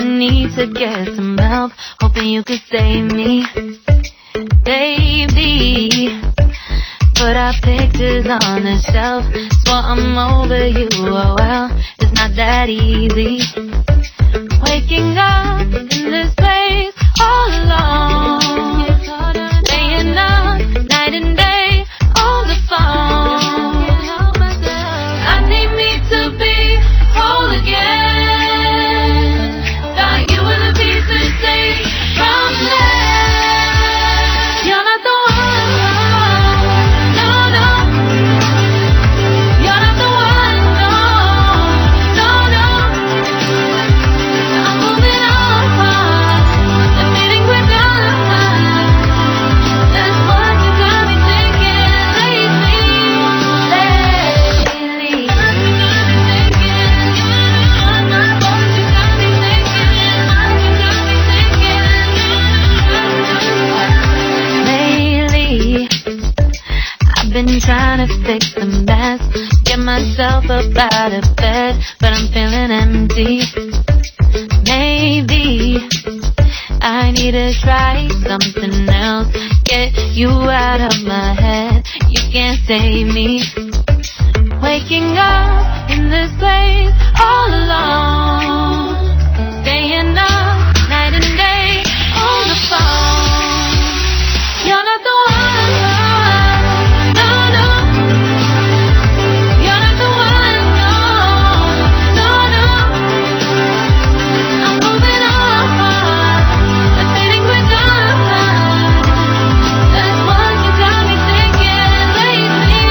need to get some help, hoping you could save me, baby. Put our pictures on the shelf, swore I'm over you, oh well, it's not that easy. Waking up in this place all alone, staying up night and day on the phone. I need me to be whole again. Thought you were the piece to take from there. You're not the one, no, no. You're not the one, no, no, no. I'm moving on, the feeling we're done. That's what you got me thinking lately. I've been trying to fix the mess, get myself up out of bed, but I'm feeling empty. Maybe I need to try something else, get you out of my head. You can't save me. Waking up in this place all alone, staying up night and day on the phone. You're not the one, no, no. You're not the one, no, no, no. I'm moving on, the feeling we're done. That's what you got me thinking lately.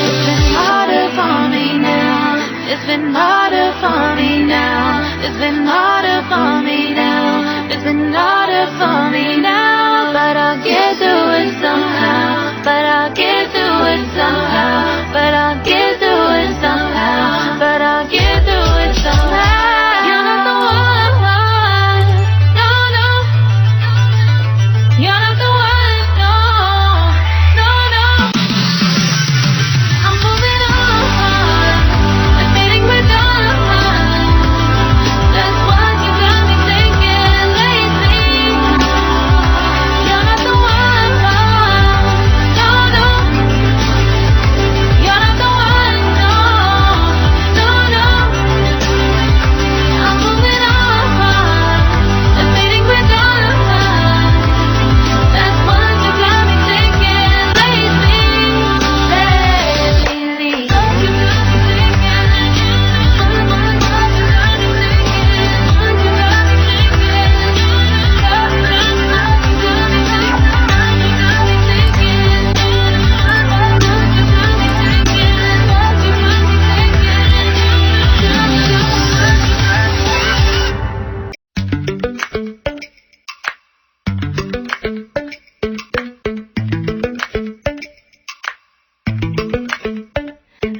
It's been harder for me now. It's been harder for me now. It's been harder for me now. It's been harder for me now. But I'll get through it somehow. But I'll get through it somehow. But I'll get through it somehow. But I'll get through it somehow. You're not the one, no, no. You're not the one, no, no, no. I'm moving on, the feeling we're done. That's what you got me thinking lately. You're not the one, no, no. You're not the one, no, no, no. I'm moving on, the feeling we're done. That's what you got me thinking lately.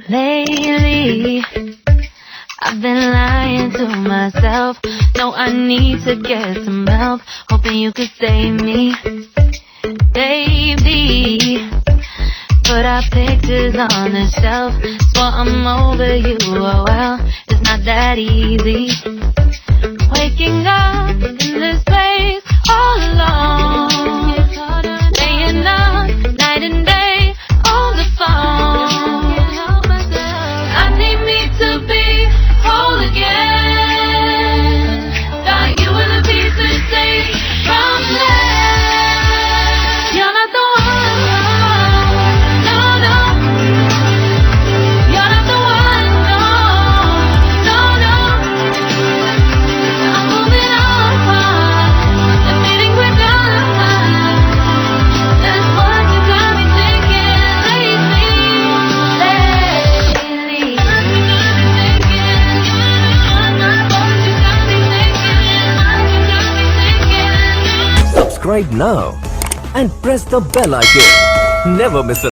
Lately, I've been lying to myself. No, I need to get some help, hoping you could save me, baby. Put our pictures on the shelf, swore I'm over you, oh well, it's not that easy. Waking up in this place all alone, staying up night and day on the phone. I need me to be whole again. Thought you were the piece to take from there. You're not the one, no, no. You're not the one, no, no, no. I'm moving on, the feeling we're done. That's what you got me thinking lately. Subscribe now and press the bell icon. Never miss an